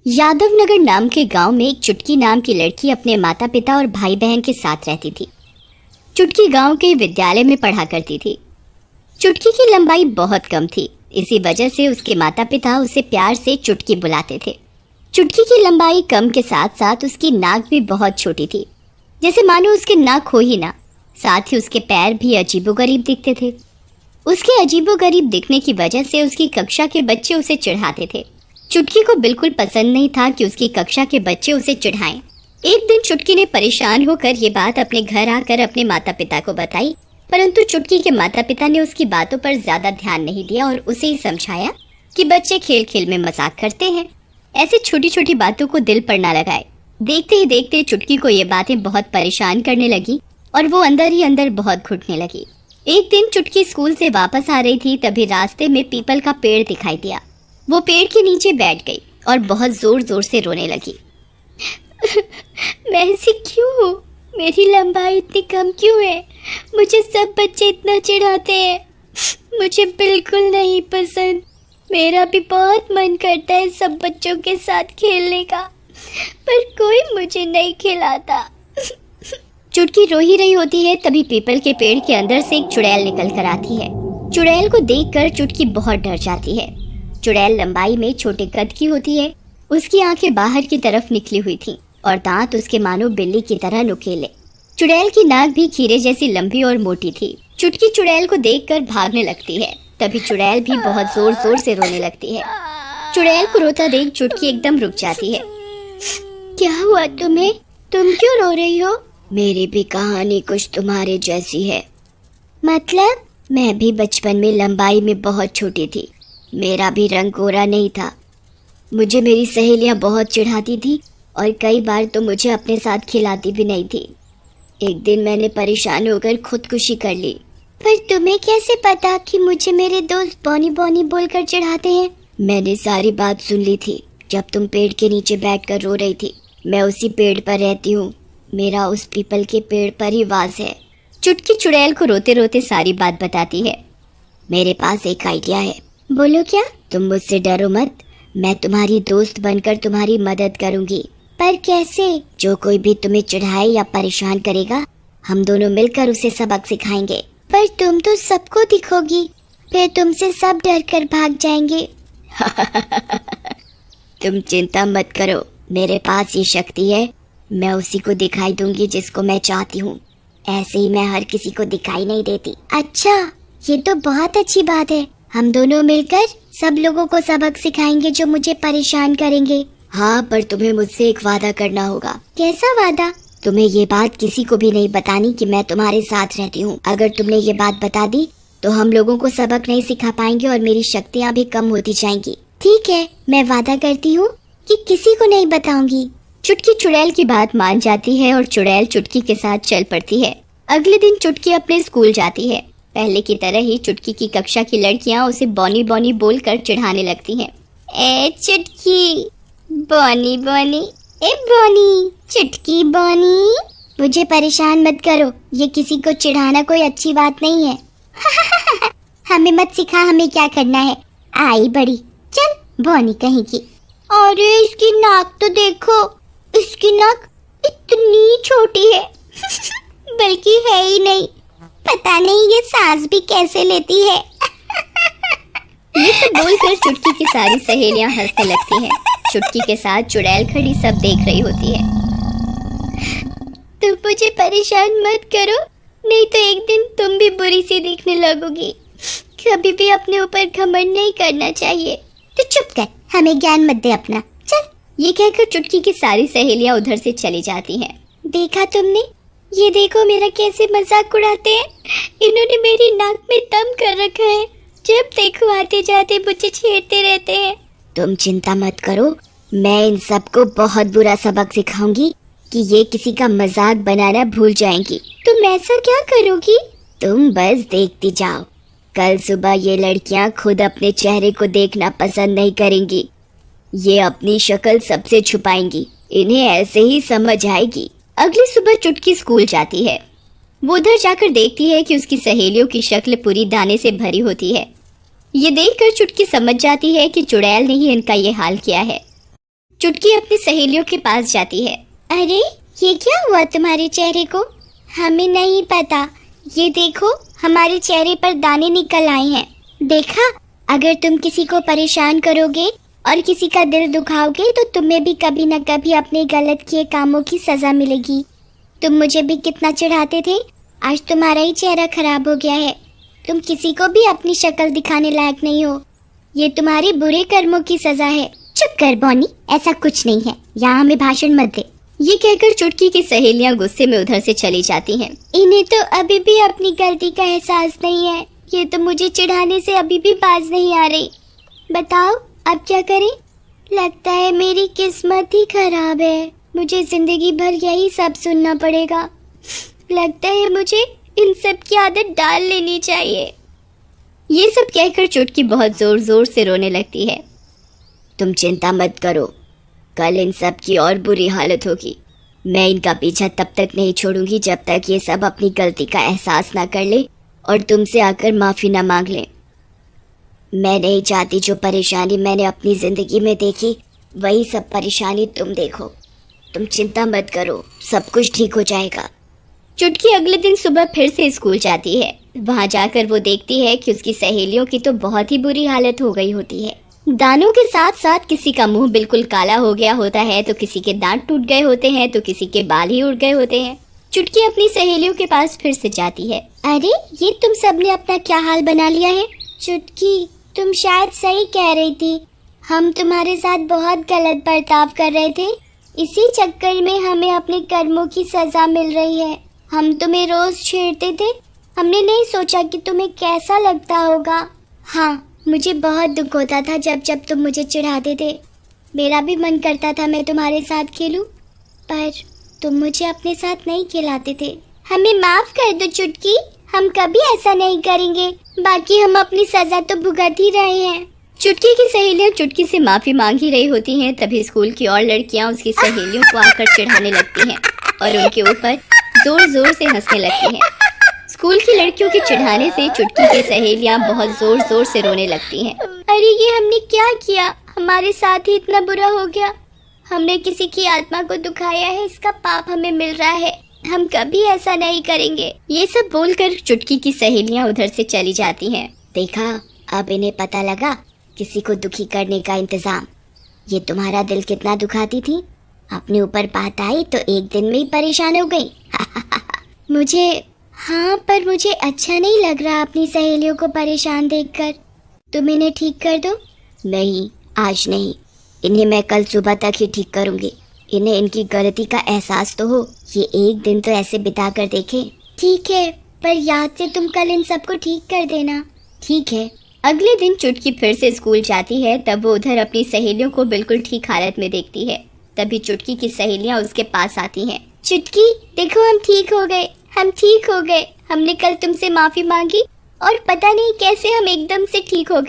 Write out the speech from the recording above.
यादव नगर नाम के गांव में एक चुटकी नाम की लड़की अपने माता पिता और भाई बहन के साथ रहती थी। चुटकी गांव के विद्यालय में पढ़ा करती थी। चुटकी की लंबाई बहुत कम थी, इसी वजह से उसके माता पिता उसे प्यार से चुटकी बुलाते थे। चुटकी की लंबाई कम के साथ साथ उसकी नाक भी बहुत छोटी थी, जैसे मानो उसके नाक हो ही ना। साथ ही उसके पैर भी अजीबोगरीब दिखते थे। उसके अजीबोगरीब दिखने की वजह से उसकी कक्षा के बच्चे उसे चिढ़ाते थे। चुटकी को बिल्कुल पसंद नहीं था कि उसकी कक्षा के बच्चे उसे चिढ़ाएं। एक दिन चुटकी ने परेशान होकर ये बात अपने घर आकर अपने माता पिता को बताई, परंतु चुटकी के माता पिता ने उसकी बातों पर ज्यादा ध्यान नहीं दिया और उसे ही समझाया कि बच्चे खेल खेल में मजाक करते हैं, ऐसे छोटी छोटी बातों को दिल पर ना लगाए। देखते ही देखते चुटकी को ये बातें बहुत परेशान करने लगी और वो अंदर ही अंदर बहुत घुटने लगी। एक दिन चुटकी स्कूल से वापस आ रही थी, तभी रास्ते में पीपल का पेड़ दिखाई दिया। वो पेड़ के नीचे बैठ गई और बहुत जोर जोर से रोने लगी। मैं ऐसी क्यों हूँ? मेरी लंबाई इतनी कम क्यों है? मुझे सब बच्चे इतना चिढ़ाते हैं। मुझे बिल्कुल नहीं पसंद। मेरा भी बहुत मन करता है सब बच्चों के साथ खेलने का, पर कोई मुझे नहीं खिलाता। चुटकी रो ही रही होती है, तभी पीपल के पेड़ के अंदर से एक चुड़ैल निकल कर आती है। चुड़ैल को देखकर चुटकी बहुत डर जाती है। चुड़ैल लंबाई में छोटे कद की होती है। उसकी आंखें बाहर की तरफ निकली हुई थीं और दांत उसके मानो बिल्ली की तरह नुकीले। चुड़ैल की नाक भी खीरे जैसी लंबी और मोटी थी। चुटकी चुड़ैल को देखकर भागने लगती है, तभी चुड़ैल भी बहुत जोर जोर से रोने लगती है। चुड़ैल को रोता देख चुटकी एकदम रुक जाती है। क्या हुआ तुम्हें? तुम क्यों रो रही हो? मेरी भी कहानी कुछ तुम्हारे जैसी है। मतलब? मैं भी बचपन में लंबाई में बहुत छोटी थी। मेरा भी रंग गोरा नहीं था। मुझे मेरी सहेलियां बहुत चिढ़ाती थी और कई बार तो मुझे अपने साथ खिलाती भी नहीं थी। एक दिन मैंने परेशान होकर खुदकुशी कर ली। पर तुम्हें कैसे पता कि मुझे मेरे दोस्त बॉनी बॉनी बोलकर चिढ़ाते हैं? मैंने सारी बात सुन ली थी जब तुम पेड़ के नीचे बैठकर रो रही थी। मैं उसी पेड़ पर रहती हूँ। मेरा उस पीपल के पेड़ पर ही वास है। चुटकी चुड़ैल को रोते रोते सारी बात बताती है। मेरे पास एक आइडिया है। बोलो क्या? तुम मुझसे डरो मत। मैं तुम्हारी दोस्त बनकर तुम्हारी मदद करूंगी। पर कैसे? जो कोई भी तुम्हें चिढ़ाए या परेशान करेगा, हम दोनों मिलकर उसे सबक सिखाएंगे। पर तुम तो सबको दिखोगी, फिर तुमसे सब डर कर भाग जाएंगे। तुम चिंता मत करो, मेरे पास ये शक्ति है। मैं उसी को दिखाई दूंगी जिसको मैं चाहती हूँ। ऐसे ही मैं हर किसी को दिखाई नहीं देती। अच्छा, ये तो बहुत अच्छी बात है। हम दोनों मिलकर सब लोगों को सबक सिखाएंगे जो मुझे परेशान करेंगे। हाँ, पर तुम्हें मुझसे एक वादा करना होगा। कैसा वादा? तुम्हें ये बात किसी को भी नहीं बतानी कि मैं तुम्हारे साथ रहती हूँ। अगर तुमने ये बात बता दी तो हम लोगों को सबक नहीं सिखा पाएंगे और मेरी शक्तियाँ भी कम होती जाएंगी। ठीक है, मैं वादा करती हूँ कि किसी को नहीं बताऊंगी। चुटकी चुड़ैल की बात मान जाती है और चुड़ैल चुटकी के साथ चल पड़ती है। अगले दिन चुटकी अपने स्कूल जाती है। पहले की तरह ही चुटकी की कक्षा की लड़कियां उसे बॉनी बॉनी बोलकर चिढ़ाने लगती हैं। ए चुटकी, बॉनी बॉनी, ए बॉनी, चुटकी बॉनी। मुझे परेशान मत करो, ये किसी को चिढ़ाना कोई अच्छी बात नहीं है। हमें मत सिखा हमें क्या करना है। आई बड़ी, चल बॉनी कहीं की। अरे इसकी नाक तो देखो, इसकी नाक इतनी छोटी है। बल्कि है ही नहीं, पता नहीं ये सांस भी कैसे लेती है। ये सब बोलकर चुटकी की सारी सहेलियां हंसने लगती हैं। चुटकी के साथ चुड़ैल खड़ी सब देख रही होती है। तुम मुझे परेशान मत करो, नहीं तो एक दिन तुम भी बुरी सी दिखने लगोगी। कभी भी अपने ऊपर घमंड नहीं करना चाहिए। तो चुप कर, हमें ज्ञान मत दे अपना, चल। ये कहकर चुटकी की सारी सहेलियां उधर से चली जाती हैं। देखा तुमने? ये देखो मेरा कैसे मजाक उड़ाते हैं। इन्होंने मेरी नाक में दम कर रखा है। जब देखो आते जाते मुझे छेड़ते रहते हैं। तुम चिंता मत करो, मैं इन सबको बहुत बुरा सबक सिखाऊंगी कि ये किसी का मजाक बनाना भूल जाएंगी। तुम ऐसा क्या करोगी? तुम बस देखती जाओ। कल सुबह ये लड़कियां खुद अपने चेहरे को देखना पसंद नहीं करेंगी। ये अपनी शक्ल सबसे छुपाएंगी। इन्हें ऐसे ही समझ आएगी। अगली सुबह चुटकी स्कूल जाती है। वो उधर जाकर देखती है कि उसकी सहेलियों की शक्ल पूरी दाने से भरी होती है। ये देखकर चुटकी समझ जाती है कि चुड़ैल ने ही इनका ये हाल किया है। चुटकी अपनी सहेलियों के पास जाती है। अरे ये क्या हुआ तुम्हारे चेहरे को? हमें नहीं पता, ये देखो हमारे चेहरे पर दाने निकल आए हैं। देखा, अगर तुम किसी को परेशान करोगे और किसी का दिल दुखाओगे तो तुम्हें भी कभी न कभी अपने गलत किए कामों की सजा मिलेगी। तुम मुझे भी कितना चिढ़ाते थे, आज तुम्हारा ही चेहरा खराब हो गया है। तुम किसी को भी अपनी शक्ल दिखाने लायक नहीं हो, ये तुम्हारे बुरे कर्मों की सजा है। चुप कर बॉनी, ऐसा कुछ नहीं है, यहाँ हमें भाषण मत दे। ये कहकर चुटकी की सहेलियां गुस्से में उधर से चली जाती हैं। इन्हें तो अभी भी अपनी गलती का एहसास नहीं है, ये तो मुझे चिढ़ाने से अभी भी बाज नहीं आ रही। बताओ अब क्या करें? लगता है मेरी किस्मत ही खराब है, मुझे जिंदगी भर यही सब सुनना पड़ेगा। लगता है मुझे इन सब की आदत डाल लेनी चाहिए। ये सब कहकर चुटकी बहुत जोर जोर से रोने लगती है। तुम चिंता मत करो, कल इन सब की और बुरी हालत होगी। मैं इनका पीछा तब तक नहीं छोड़ूंगी जब तक ये सब अपनी गलती का एहसास ना कर ले और तुमसे आकर माफ़ी ना मांग ले। मैं नहीं चाहती जो परेशानी मैंने अपनी ज़िंदगी में देखी वही सब परेशानी तुम देखो। तुम चिंता मत करो, सब कुछ ठीक हो जाएगा। चुटकी अगले दिन सुबह फिर से स्कूल जाती है। वहाँ जाकर वो देखती है कि उसकी सहेलियों की तो बहुत ही बुरी हालत हो गई होती है। दानों के साथ साथ किसी का मुंह बिल्कुल काला हो गया होता है, तो किसी के दांत टूट गए होते हैं, तो किसी के बाल ही उड़ गए होते हैं। चुटकी अपनी सहेलियों के पास फिर से जाती है। अरे ये तुम सबने अपना क्या हाल बना लिया है? चुटकी, तुम शायद सही कह रही थी, हम तुम्हारे साथ बहुत गलत बर्ताव कर रहे थे, इसी चक्कर में हमें अपने कर्मों की सजा मिल रही है। हम तुम्हें रोज छेड़ते थे, हमने नहीं सोचा कि तुम्हें कैसा लगता होगा। हाँ, मुझे बहुत दुख होता था जब जब तुम मुझे चिढ़ाते थे। मेरा भी मन करता था मैं तुम्हारे साथ खेलूं, पर तुम मुझे अपने साथ नहीं खिलाते थे। हमें माफ कर दो चुटकी, हम कभी ऐसा नहीं करेंगे, बाकी हम अपनी सजा तो भुगत ही रहे हैं। चुटकी की सहेलियां चुटकी से माफी मांग ही रही होती हैं, तभी स्कूल की और लड़कियां उसकी सहेलियों को आकर चिढ़ाने लगती हैं और उनके ऊपर जोर जोर से हंसने लगती हैं। स्कूल की लड़कियों के चिढ़ाने से चुटकी की सहेलियां बहुत जोर जोर से रोने लगती हैं। अरे ये हमने क्या किया, हमारे साथ ही इतना बुरा हो गया, हमने किसी की आत्मा को दुखाया है, इसका पाप हमें मिल रहा है, हम कभी ऐसा नहीं करेंगे। ये सब बोलकर चुटकी की सहेलियां उधर से चली जाती हैं। देखा, अब इन्हें पता लगा किसी को दुखी करने का इंतजाम। ये तुम्हारा दिल कितना दुखाती थी, अपने ऊपर बात आई तो एक दिन में ही परेशान हो गई। हाँ, पर मुझे अच्छा नहीं लग रहा अपनी सहेलियों को परेशान देखकर। तुम इन्हें ठीक कर दो। नहीं, आज नहीं, इन्हें मैं कल सुबह तक ही ठीक करूंगी। इन्हें इनकी गलती का एहसास तो हो, ये एक दिन तो ऐसे बिता कर देखे। ठीक है, पर याद से तुम कल इन सबको ठीक कर देना। ठीक है। अगले दिन चुटकी फिर से स्कूल जाती है, तब वो उधर अपनी सहेलियों को बिल्कुल ठीक हालत में देखती है। तभी चुटकी की सहेलियां उसके पास आती हैं। चुटकी, देखो हम ठीक हो गए, हम ठीक हो गए, हमने कल तुमसे माफी मांगी और पता नहीं कैसे हम एकदम से ठीक हो गए।